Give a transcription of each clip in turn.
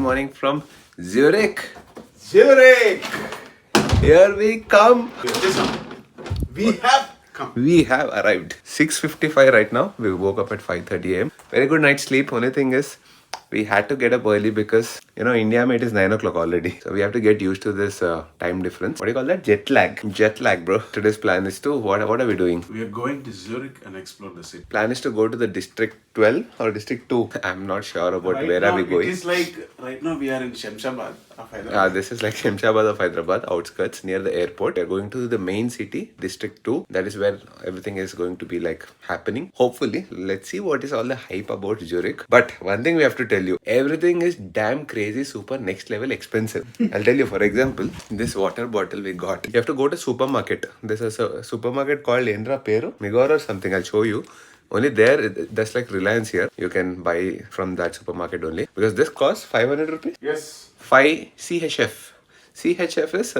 morning from Zurich. Zurich! Here we come. We have come. We have arrived. 6:55 right now. We woke up at 5:30 a.m. Very good night's sleep. Only thing is, we had to get up early because India it is 9 o'clock already. So we have to get used to this time difference. What do you call that? Jet lag. Jet lag, bro. Today's plan is to what are we doing? We are going to Zurich and explore the city. Plan is to go to the District 12 or District 2. I'm not sure about Right where now, are we going. It is like right now we are in Shamshabad of Hyderabad. This is like Shamshabad of Hyderabad, outskirts near the airport. We're going to the main city, District 2. That is where everything is going to be like happening. Hopefully, let's see what is all the hype about Zurich. But one thing we have to tell you, everything is damn crazy, super next level expensive. I'll tell you, for example, this water bottle we got. You have to go to supermarket. This is a supermarket called Endra Peru, Migor or something. I'll show you. Only there, that's like Reliance here. You can buy from that supermarket only. Because this costs 500 rupees. Yes. 5 CHF. CHF is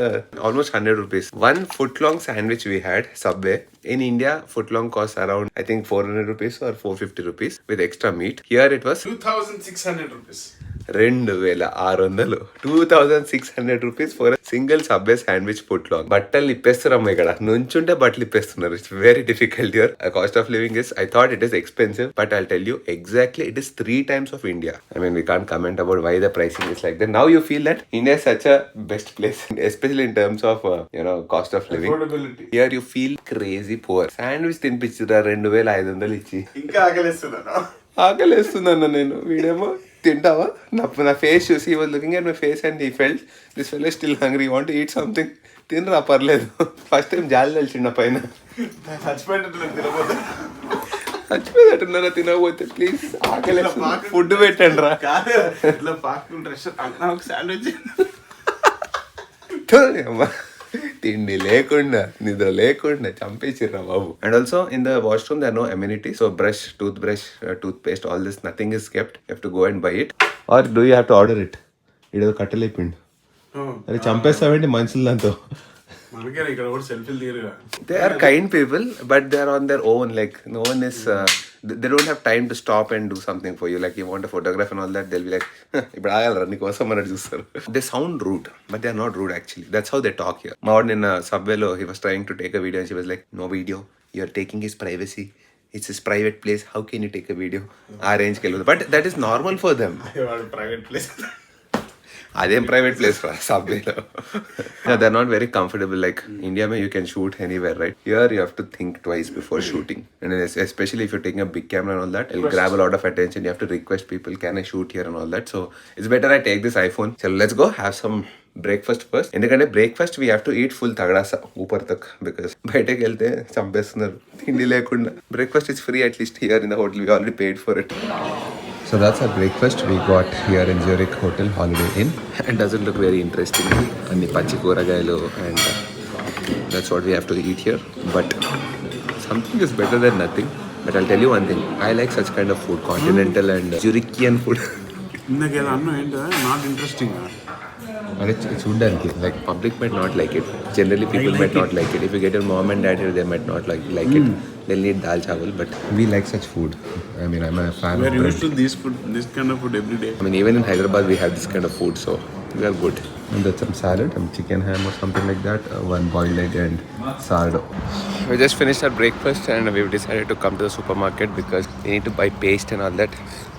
almost 100 rupees. One footlong sandwich we had, Subway. In India, footlong costs around, I think 400 rupees or 450 rupees with extra meat. Here it was 2,600 rupees. 2600 rupees for a single Subway sandwich footlong. బట్టలు ఇప్పేస్తున్నాం ఇక్కడ నుంచుంటే బట్టలు ఇప్పేస్తున్నారు. It's very difficult here. Cost of living is, I thought it is expensive, but I'll tell you exactly it is 3 times of India. I mean, we can't comment about why the pricing is like that. Now you feel that India is such a best place, especially in terms of cost of living. Affordability. Here you feel crazy poor. Sandwich తినిపించురా 2500 ఇచ్చి. ఇంకా ఆకలేస్తున్నాను. ఆకలేస్తున్నాను నేను. వీడేమో తింటావా నా face చూసి he was looking at my face and he felt this fellow is still hungry, want to eat something. తినరా పర్లేదు. First time జాలి తెలిసిండ పైన. చచ్చిపోయేటట్టున్నారా తినకపోతే ప్లీజ్ ఆకలేస్తుంది ఫుడ్ పెట్టండి రా. ఇట్లా పాకుంటారు ఒక శాండ్విచ్ అమ్మా తిండి లేకుండా నిద్ర లేకుండా చంపేసిర్రా బాబు. And also in the washroom there are no amenities, so brush, toothbrush, toothpaste, all this nothing is kept. You have to go and buy it, or do you have to order it? ఇదేదో కట్టలేపిండు. అరే చంపేస్తావేంటి మనుషులంతా. మనకే ఇక్కడ కూడా సెల్ఫీలు తీరుగా. They are kind people, but they are on their own. Like no one is. They don't have time to stop and do something for you. Like you want a photograph and all that, they'll be like, ఇప్పుడు ఆగాలరా నీకోసం అన్నట్టు చూస్తారు. They sound rude, but they are not rude actually. That's how they talk here. మా వాడు నిన్న సబ్వేలో he was trying to take a video and she was like, no video. You are taking his privacy. It's his private place. How can you take a video? ఆ రేంజ్కి వెళ్ళదు. But that is normal for them. Private place. అదేం private place రా సబ్వేలో. They are not very comfortable. Like India may you can shoot anywhere, right? Here you have to think twice before shooting. And especially if you taking a big camera and all that, it grab a lot of attention. You have to request people, can I shoot here and all that. So it's better I take this iPhone. చలో let's go have some breakfast first. ఎందుకంటే breakfast we have to eat full తగడాసా ఊపర్ తక్, because బయటకు వెళ్తే చంపేస్తున్నారు తిండి లేకుండా. Breakfast is free at least here in the hotel. We already paid for it. So that's our breakfast we got here in Zurich Hotel Holiday Inn. It doesn't look very interesting. Anni pachi kuragayalo and that's what we have to eat here. But something is better than nothing. But I'll tell you one thing. I like such kind of food, continental and Zurichian food. ఇందాక అన్నం ఏంటో not interesting. చూడ్డానికి like public might not like it. Generally people might not like it. If you get your mom and dad here, they might not like it. They'll need dal chawal, but we like such food. I mean, I'm a fan. We are used to this kind of food every day. I mean, even in Hyderabad we have this kind of food, so we are good. And that's some salad, some chicken ham or something like that, one boiled egg and sourdough. We just finished our breakfast and we've decided to come to the supermarket because we need to buy paste and all that.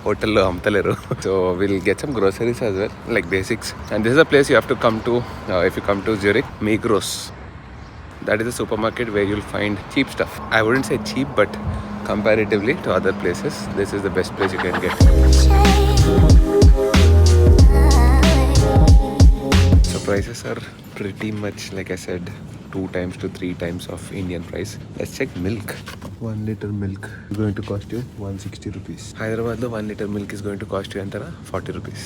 Hotel lo amtaleru, so we'll get some groceries as well, like basics. And this is a place you have to come to if you come to Zurich, Migros. That is a supermarket where you'll find cheap stuff. I wouldn't say cheap, but comparatively to other places, this is the best place you can get. So prices are pretty much, like I said, 2 times to 3 times of Indian price. Let's check milk. 1 liter milk is going to cost you 160 rupees. Hyderabad lo 1 liter milk is going to cost you entara 40 rupees.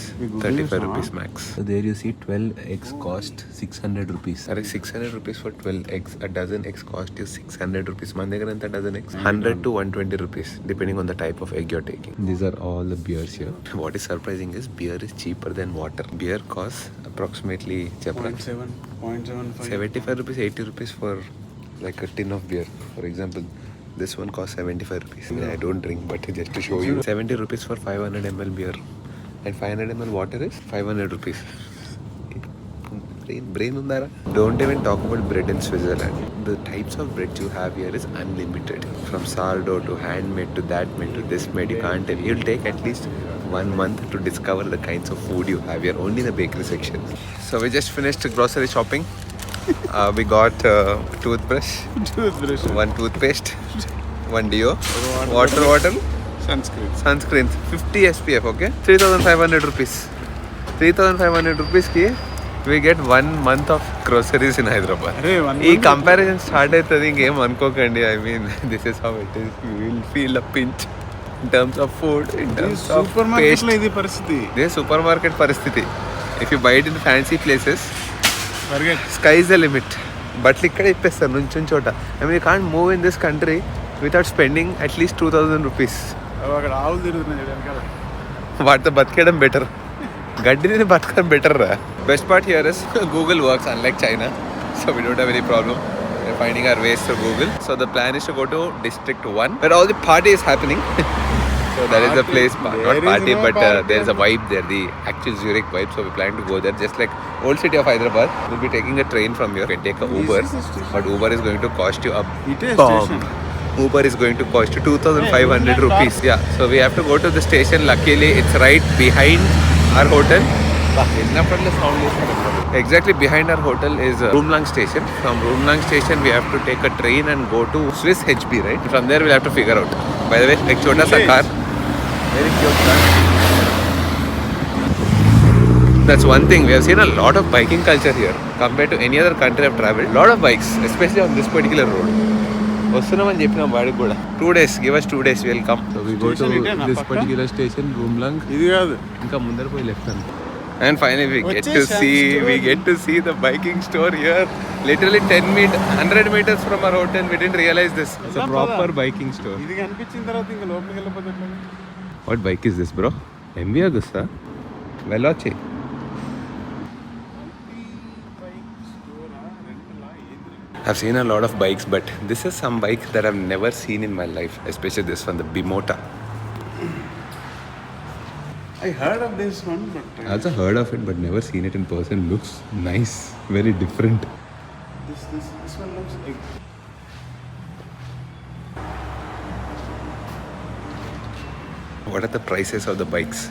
35 rupees max. So there you see 12 eggs cost 600 rupees. Are 600 rupees for 12 eggs. A dozen eggs cost you 600 rupees. Man దగ్గర ఎంత dozen eggs? 100 to 120 rupees depending on the type of egg you're taking. These are all the beers here. What is surprising is beer is cheaper than water. Beer costs approximately 75 rupees, 80 rupees for like a tin of beer. For example, this one costs 75 rupees. I mean, I don't drink, but just to show you, 70 rupees for 500 ml beer. and 500 ml water is 500 rupees. Brain undara. Don't even talk about bread in Switzerland. The types of bread you have here is unlimited. From sourdough to handmade to that made to this made. You can't tell. You'll take at least 1 month to discover the kinds of food you have here only in the bakery section. So we just finished grocery shopping. We got toothbrush, one toothpaste, one deo, water, sunscreen, 50 SPF, okay? 3,500 rupees. 3,500 rupees ki we get 1 month of groceries in Hyderabad. Ee comparison start aitadi ingem ankokandi. I mean, this is how it is. You will feel a pinch in terms of food, in terms of paste. This is supermarket paristiti. If you buy it in fancy places, sky is the limit. But ikkada ippestar nunchun chota. I mean, you can't move in this country without spending at least 2,000 rupees. వాటితో బతికేయడం better. గడ్డిని బతకడం better రా. Best part here is Google works unlike China, so we don't have any problem. We're finding our ways through Google. So the plan is to go to District 1 where all the party is happening. So that is the place, not party, but there's a vibe there, the actual Zurich vibe. So we plan to go there, just like old city of Hyderabad. We'll be taking a train from here. You can take a Uber, but Uber is going to cost you a bomb. Uber is going to cost you 2,500 rupees. Yeah, so we have to go to the station. Luckily, it's right behind our hotel. Exactly behind our hotel is Rumlang station. From Rumlang station, we have to take a train and go to Swiss HB, right? From there, we'll have to figure out. By the way, like chota sa car. Very cute car. That's one thing. We have seen a lot of biking culture here compared to any other country I've traveled. Lot of bikes, especially on this particular road. వస్తున్నామని చెప్పినాం వాడికి కూడా. 2 days, give us 2 days, we'll come. So we go to this particular station, Rumlang. ఇది కాదు, ఇంకా ముందర పోయి left అనుకో. And finally we get to see the biking store here. Literally 100 meters from our hotel. We didn't realize this. It's a proper biking store. ఇది కనిపించిన తర్వాత ఇంకా లోపలికి వెళ్ళిపోతే ఎట్లా? What bike is this, bro? MV Agusta? Veloce. I've seen a lot of bikes, but this is some bike that I've never seen in my life, especially this one, the Bimota. I heard of this one, but I also heard of it, but never seen it in person. Looks nice, very different. This one looks like. What are the prices of the bikes?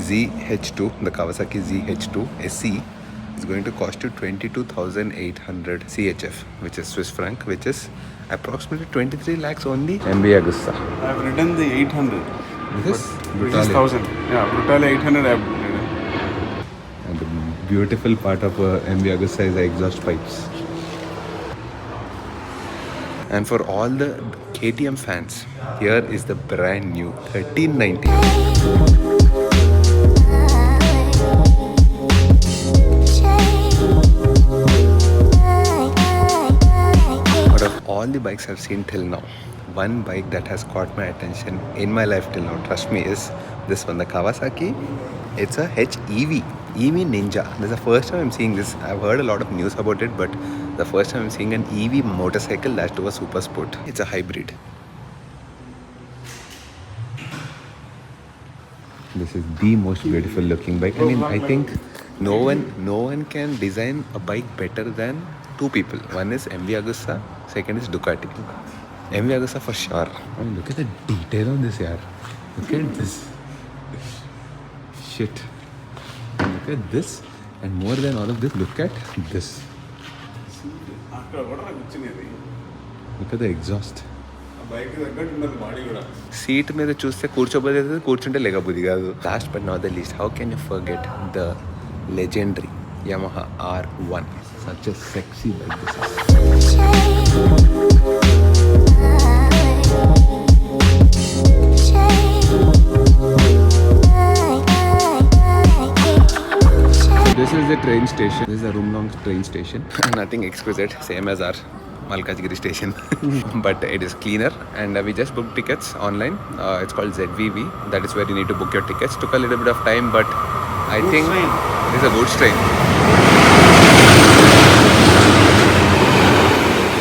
ZH2, the Kawasaki ZH2 SE is going to cost you 22,800 CHF, which is Swiss franc, which is approximately 23 lakhs only. MV Agusta. I have written the 800. This is 1,000. Yeah, Brutale 800 I have written. And the beautiful part of MV Agusta is the exhaust pipes. And for all the KTM fans, here is the brand new 1390. All the bikes I've seen till now, one bike that has caught my attention in my life till now, trust me, is this one, the Kawasaki. It's a HEV, EV Ninja. This is the first time I'm seeing this. I've heard a lot of news about it, but the first time I'm seeing an EV motorcycle, that to a super sport. It's a hybrid. This is the most beautiful looking bike. I mean, I think no one can design a bike better than 2 people. One is MV Agusta, second is Ducati. MV Agusta for sure. I mean, look at the detail on this, yaar. Look at this. Shit. Look at this. And more than all of this, look at this. Look at the exhaust. Seat మీద చూస్తే కూర్చోబోదే, కూర్చుంటే లేకపోతే కాదు. Last but not the least, how can you forget the legendary Yamaha R1? Such a sexy bike this is. So this is the train station. This is the Rumlang train station. Nothing exquisite, same as our Malkajgiri station. But it is cleaner, and we just booked tickets online. It's called ZVV. That is where you need to book your tickets. Took a little bit of time, but I think it is a good train.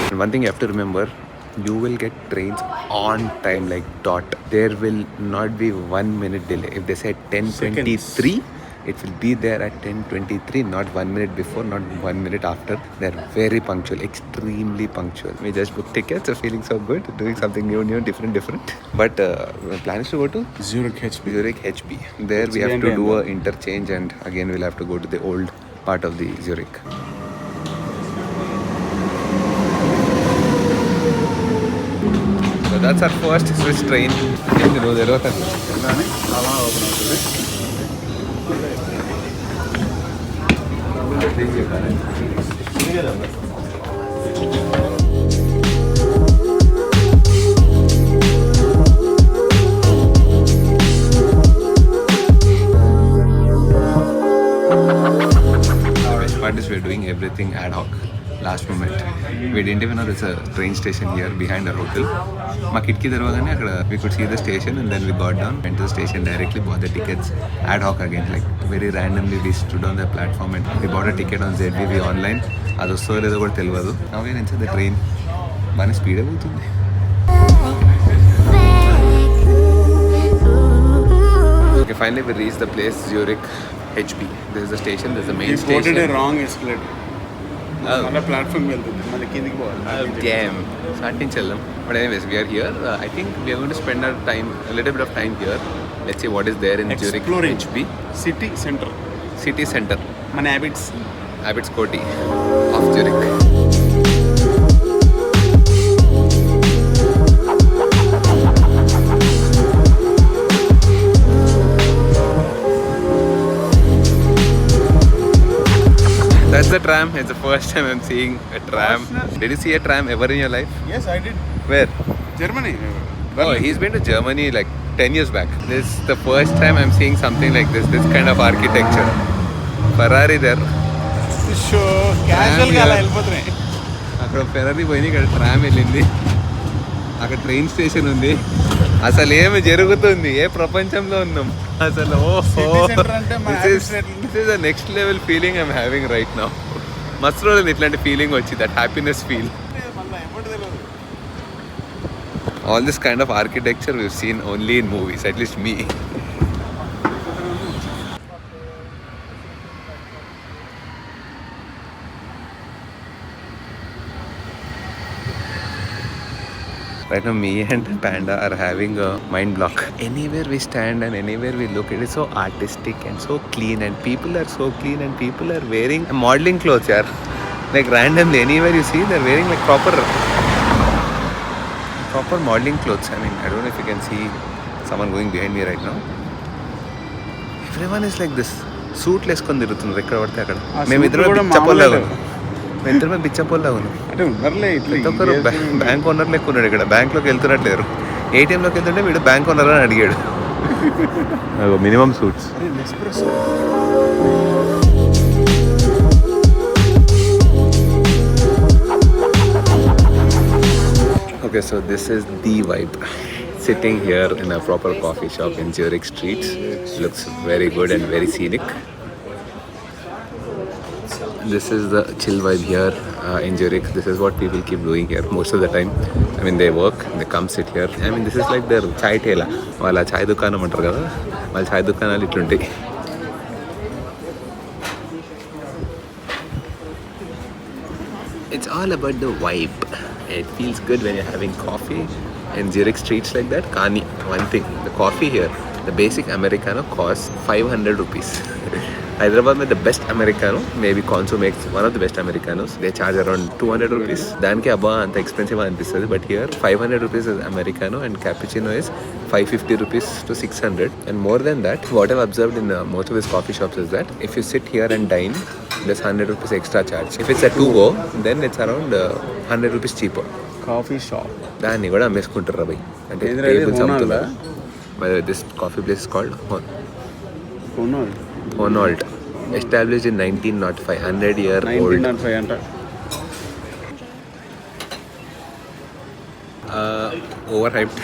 And one thing you have to remember, you will get trains on time, like dot. There will not be 1 minute delay. If they say 10:23, it will be there at 10:23, not 1 minute before, not 1 minute after. They're very punctual, extremely punctual. We just booked tickets, are feeling so good, doing something new, different. But plan is to go to Zurich HB. Zurich HB. There we have to do a interchange, and again we'll have to go to the old part of the Zurich. So that's our first Swiss train. Part is we're doing everything ad hoc, last moment. We didn't even know there's a train station here behind our hotel. Ma kitki darwagane akkada we could see the station, and then we got down, went to the station directly, bought the tickets ad hoc again. Like very randomly we stood on the platform and we bought a ticket on ZBB online. Adu so ledo kuda telvadu. Now we are inside the train. Bane speed avutundi. Okay, finally we reached the place, Zurich HB. This is the station, this is the main We station. boarded a wrong escalator. Oh. On a platform వెళ్తుంది మళ్ళీ కిందికి పోవాలి. Damn. Starting chillam. But anyways, we are here. I think we are going to spend our time, a little bit of time here. Let's see what is there in Exploring. Zurich HB. City centre City center. మన habits. Abbott's Coty of Zurich. That's the tram. It's the first time I'm seeing a tram. Did you see a tram ever in your life? Yes, I did. Where? Germany. Oh, he's been to Germany like 10 years back. This is the first time I'm seeing something like this kind of architecture. Ferrari there. Show casual గా అలా వెళ్ళిపోతున్నాయి. అక్కడ Ferrari పోయింది, ఇక్కడ tram వెళ్ళింది, అక్కడ train station ఉంది. అసలు ఏమి జరుగుతుంది, ఏ ప్రపంచంలో ఉన్నాం అసలు. This is the next level feeling I'm having right now. మస్తు రోజులు ఇట్లాంటి ఫీలింగ్ వచ్చి, that happiness feel. All this kind of architecture we've seen only in movies, at least me. Right now, me and Panda are having a mind block. Anywhere we stand and anywhere we look, it is so artistic and so clean, and people are so clean, and people are wearing modeling clothes, yaar. Like randomly, anywhere you see, they're wearing like proper modeling clothes. I mean, I don't know if you can see someone going behind me right now. Everyone is like this. Suit lesకొని తిరుగుతున్నారు ఎక్కడ పడితే అక్కడ. మేమిద్దరం బిచ్చపోల్లాగా ఉన్నాం. మేమిద్దరమే బిచ్చపోల్లాగా ఉన్నాం. అంటే ఉన్నర్లే ప్రతి ఒక్కరు బ్యాంక్ ఓనర్ లెక్క ఉన్నాడు ఇక్కడ. బ్యాంక్లోకి వెళ్తున్నట్లేరు. ఏటీఎంలోకి వెళ్తుంటే వీడు బ్యాంక్ ఓనర్ అని అడిగాడు. Minimum suits. Okay, so this is the vibe. Sitting here in a proper coffee shop in Zurich streets. Looks very good and very scenic. This is the chill vibe here in Zurich. This is what people keep doing here most of the time. I mean, they work, they come sit here. I mean, this is like their chai tela. Wala chai dukanam antaru kada. Wala chai dukanalu itluntayi. It's all about the vibe. It feels good when you're having coffee in Zurich streets like that. Kani, one thing, the coffee here, the basic Americano costs 500 rupees. Hyderabad with the best Americano, maybe Conso makes one of the best Americanos. They charge around 200 rupees. Danke abba anta expensive anpistadi, but here 500 rupees is Americano and cappuccino is 550 rupees to 600. And more than that, what I've observed in most of these coffee shops is that if you sit here and dine, there's 100 rupees extra charge. If it's a to go, then it's around 100 rupees cheaper. Coffee shop దాన్ని కూడా అమ్మేసుకుంటారు భయ్. అంటే tables అమ్ముతున్నారు. By the way, this coffee place is called Honnold. Established in 1905, 100-year-old. 1905 అంట. Overhyped.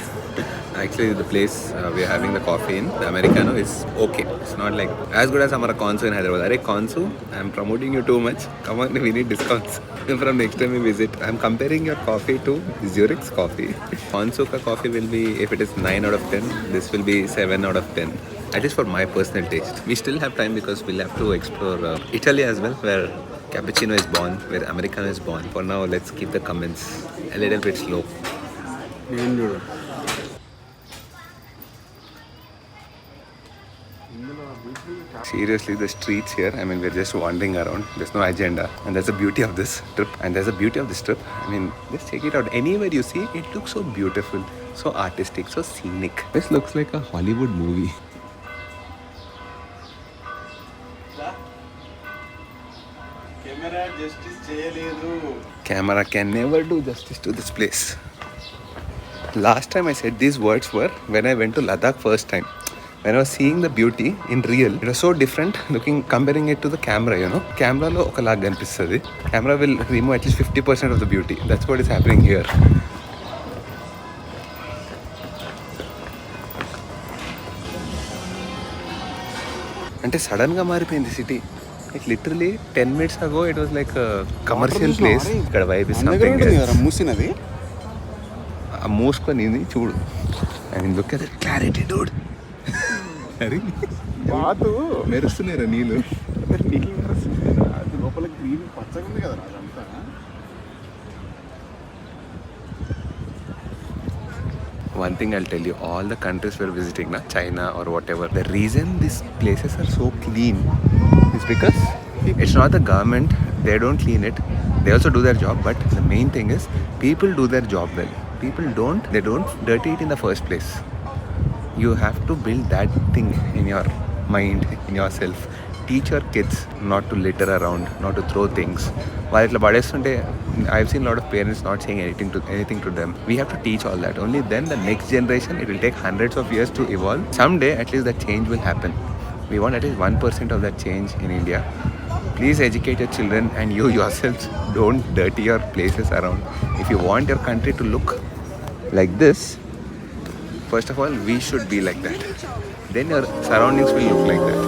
Actually, the place we are having the coffee in, the Americano, is okay. It's not like as good as our Konsu in Hyderabad. Arey Konsu, I'm promoting you too much. Come on, we need discounts. From next time we visit, I'm comparing your coffee to Zurich's coffee. Konsu ka coffee will be, if it is 9 out of 10, this will be 7 out of 10. At least for my personal taste. We still have time because we'll have to explore Italy as well, where cappuccino is born, where Americano is born. For now, let's keep the comments a little bit slow. నేను చూడు Seriously, the streets here, I mean, we're just wandering around. There's no agenda. And that's the beauty of this trip. I mean, just check it out. Anywhere you see, it looks so beautiful, so artistic, so scenic. This looks like a Hollywood movie. Camera justice చేయలేదు. Camera can never do justice to this place. Last time I said these words were when I went to Ladakh first time. When I was seeing the beauty in real, it was so different comparing it to the camera, you know. Camera lo okalag ganpistadi. Camera will remove at least 50% of the beauty. That's what is happening here. అంటే సడన్గా మారిపోయింది city. Like literally 10 minutes ago it was like a commercial place. ఇక్కడ vibe is something else. మూసినది ఆ మూసుకొని చూడు. I mean look at that clarity Dude. అరే బాతు మెరుస్తున్నారా నీళ్ళు? నీళ్ళు మెరుస్తుంది. అది లోపల గ్రీన్ పచ్చగా ఉంది కదా అదంతా. One thing I'll tell you, all the countries we're visiting, China or whatever, the reason these places are so clean is because it's not the government, they don't clean it. They also do their job, but the main thing is people do their job well. People they don't dirty it in the first place. You have to build that thing in your mind, in yourself. Teach your kids not to litter around, not to throw things. While itla badestunte, I've seen a lot of parents not saying anything to them. We have to teach all that. Only then the next generation, it will take hundreds of years to evolve. Someday, at least that change will happen. We want at least 1% of that change in India. Please educate your children and you yourselves don't dirty your places around. If you want your country to look like this, first of all, we should be like that. Then your surroundings will look like that.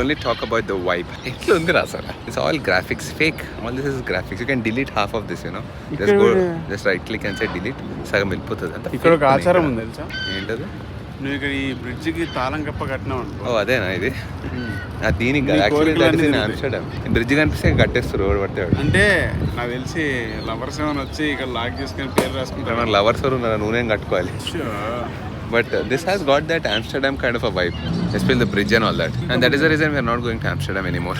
Only talk about the vibe. It's all graphics, fake. All this is graphics. You can delete half of this, you know. Just right click and say delete. Sagam వెళ్ళిపోతుంది. అంత ఇక్కడ ఒక ఆచారం ఉంది తెలుసా? ఏంటది? నువ్వు ఇక్కడ ఈ బ్రిడ్జికి తాళం కప్ప కట్టినావు అనుకో. ఓ అదేనా ఇది? దీనికి యాక్చువల్లీ ఆమ్స్టర్డామ్ బ్రిడ్జ్ కనిపిస్తే కట్టేస్తారు రోడ్ పడతాడు. అంటే నాకు తెలిసి లవర్స్ ఏమైనా వచ్చి ఇక్కడ లాక్ చేసుకొని పేరు రాసుకుంటారు. లవర్స్ ఉన్నారు, నువ్వేం కట్టుకోవాలి. But this has got that Amsterdam kind of a vibe, especially the bridge and all that. And that is the reason we are not going to Amsterdam anymore.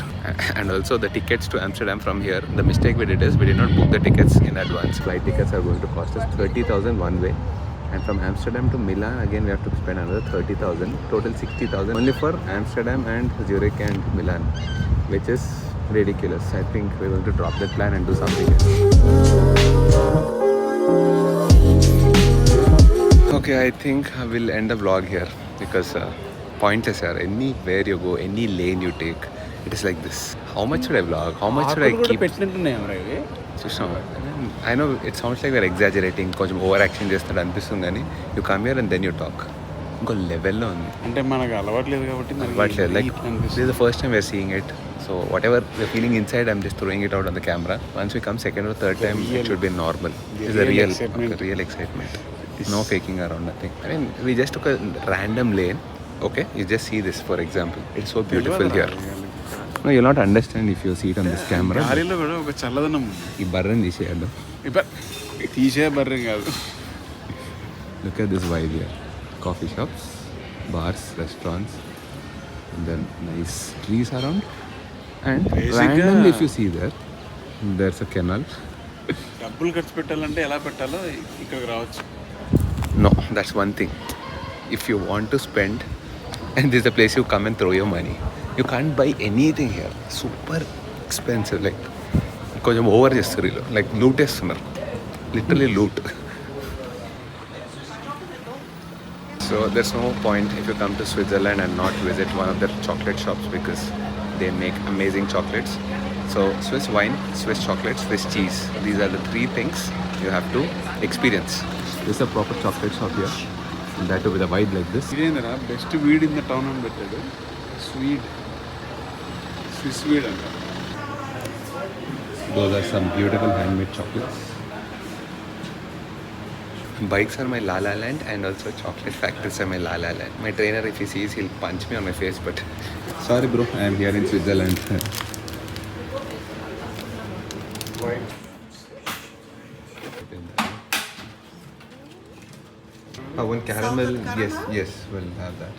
And also the tickets to Amsterdam from here, the mistake we did is we did not book the tickets in advance. Flight tickets are going to cost us 30,000 one way. And from Amsterdam to Milan, again we have to spend another 30,000. Total 60,000 only for Amsterdam and Zurich and Milan, which is ridiculous. I think we're going to drop that plan and do something else. Okay, I think I will end the vlog here because pointless here. Anywhere you go, any lane you take, it is like this. How much should I vlog? How much should I keep? I know it sounds like we're exaggerating, కొంచెం over action చేస్తాడు అనిపిస్తుంది కానీ you come here and then you talk. ఇంకో లెవెల్లో ఉంది. అంటే మనకు అలవాట్లేదు కాబట్టి అలవాట్లేదు. Like this is the first time we're seeing it. So whatever we're feeling inside, I'm just throwing it out on the camera. Once we come second or third time, it should be normal. It's a real excitement. No faking around, nothing. I mean, we just took a random lane. Okay, you just see this, for example. It's so beautiful here. No, you'll not understand if you see it on this camera. గాలిలో కూడా ఒక చల్లదనం. ఈ బర్రెని తీసేయాలి. తీసే బర్రెం కాదు. Look at this vibe here. Coffee shops, bars, restaurants, and then nice trees around. And randomly, if you see there's a canal. డబ్బులు ఖర్చు పెట్టాలంటే ఎలా పెట్టాలో ఇక్కడికి రావచ్చు. No, that's one thing. If you want to spend, and this is a place you come and throw your money, you can't buy anything here. Super expensive like కొంచెం over చేస్తారు వీళ్ళు లైక్ లూట్ వేస్తున్నారు literally loot. So there's no point if you come to Switzerland and not visit one of their chocolate shops because they make amazing chocolates. So Swiss wine, Swiss chocolate, Swiss cheese. These are the three things you have to experience. This is a proper chocolate shop here. And that too with a vibe like this. ఇదేంద్రా best weed in the town అని పెట్టాడు. Swiss weed అంట. Those are some beautiful handmade chocolates. Bikes are my la la land and also chocolate factories are my la la land. My trainer, if he sees, he'll punch me on my face, but sorry bro, I am here in Switzerland. One caramel, yes, we'll have that.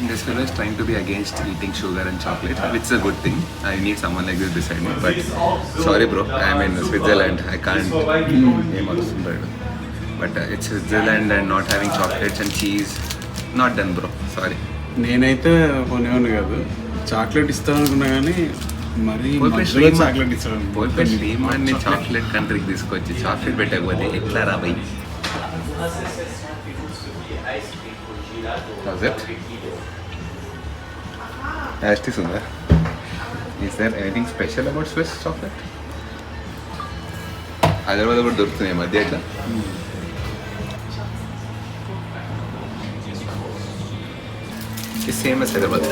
This fellow is trying to be against eating sugar and chocolate, which is a good thing. I need someone like this beside me. But sorry, bro, I'm in Switzerland. I can't name all this bread. But it's Switzerland and not having chocolates and cheese. Not done, bro. Sorry. నేనైతే కొనేవాడిని కాదు. Chocolate ఇస్తాను అనుకున్నా కానీ మరి chocolate ఇస్తాను. శ్రీమాన్ ని chocolate కంట్రీకి తీసుకొచ్చి చాక్లెట్ పెట్టకపోతే ఎట్లా రా by? How's it? Tasty, Sundar. Is there anything special about Swiss chocolate? Hyderabad కూడా దొరుకుతున్నాయి మధ్య ఇట్లా. It's same as Hyderabad.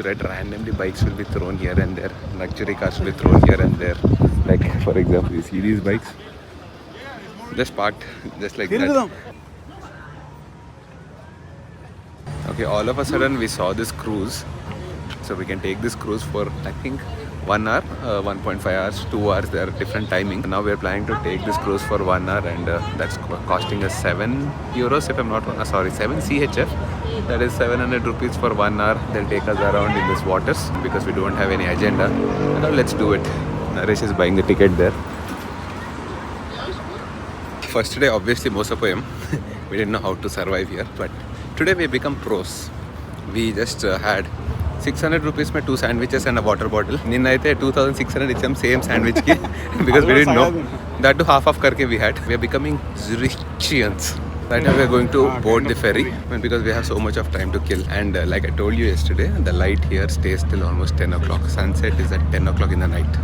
Right, randomly bikes will be thrown here and there, luxury cars will be thrown here and there. Like for example, you see these bikes just parked just like that. Okay, all of a sudden we saw this cruise, so we can take this cruise for I think 1 hour, 1.5 hours, 2 hours. There are different timing. Now we are planning to take this cruise for 1 hour and that's costing us €7 if I'm not wrong. Sorry, 7 CHF. That is 700 rupees for 1 hour. They'll take us around in these waters because we don't have any agenda. Now let's do it. Naresh is buying the ticket there. First day obviously Mosapoyam. We didn't know how to survive here, but today we become pros. We just had 600 rupees में 2 sandwiches and a water bottle. निन्ना इते 2600 इच्छम same sandwich की because we didn't know. That too half करके we had. We are becoming Zurichians. Right now we are going to board the ferry because we have so much of time to kill. And like I told you yesterday, the light here stays till almost 10 o'clock. Sunset is at 10 o'clock in the night.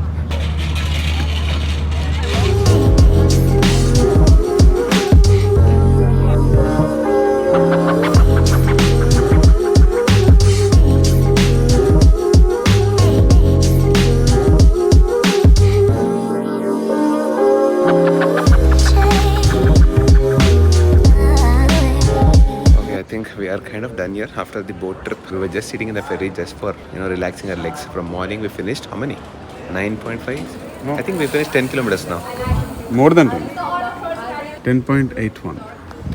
We are kind of done here after the boat trip. We were just sitting in the ferry just for relaxing our legs. From morning we finished how many? 9.5? No. I think we finished 10 kilometers now. More than 10. 10.81.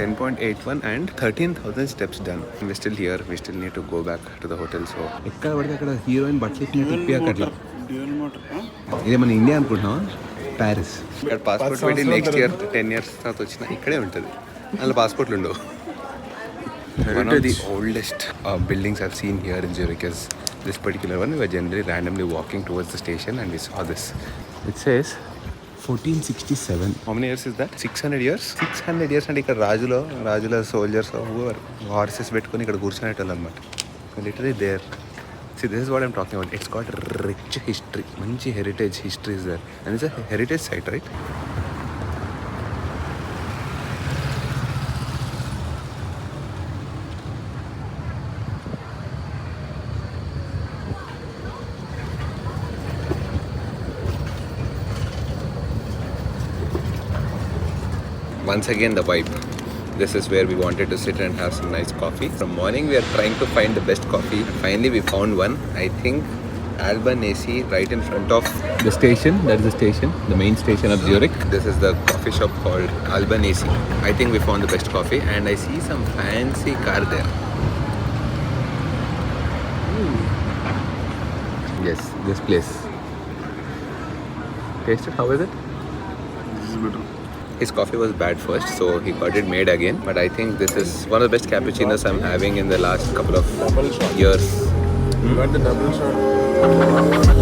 10.81 and 13,000 steps done. We're still here. We still need to go back to the hotel. So ఎక్కడ పడితే అక్కడ heroine బట్టలు ఇప్పియాకట్లా ఇదే మన India అనుకుంటున్నాం. Paris ఇక్కడ passport పెట్టి next year 10 years తర్వాత వచ్చినా ఇక్కడే ఉంటుంది. అందులో పాస్పోర్ట్లు ఉండవు. One of the oldest buildings I've seen here in Zurich is this particular one. We were generally randomly walking towards the station and we saw this. It says 1467. How many years is that? 600 years? 600 years and ఇక్కడ రాజుల soldiers whoever horses పెట్టుకొని ఇక్కడ కూర్చునేటోళ్ళు అనమాట. Literally there. See, this is what I'm talking about. It's got rich history. మంచి heritage history is there. And it's a heritage site, right? Once again the vibe. This is where we wanted to sit and have some nice coffee. From morning we are trying to find the best coffee. Finally we found one. I think Albanese right in front of the station. That is the station, the main station of Zurich. This is the coffee shop called Albanese. I think we found the best coffee and I see some fancy car there. Yes, this place. Taste it. How is it? This is better. His coffee was bad first, so he got it made again. But I think this is one of the best cappuccinos I'm having in the last couple of years. You got the double shot.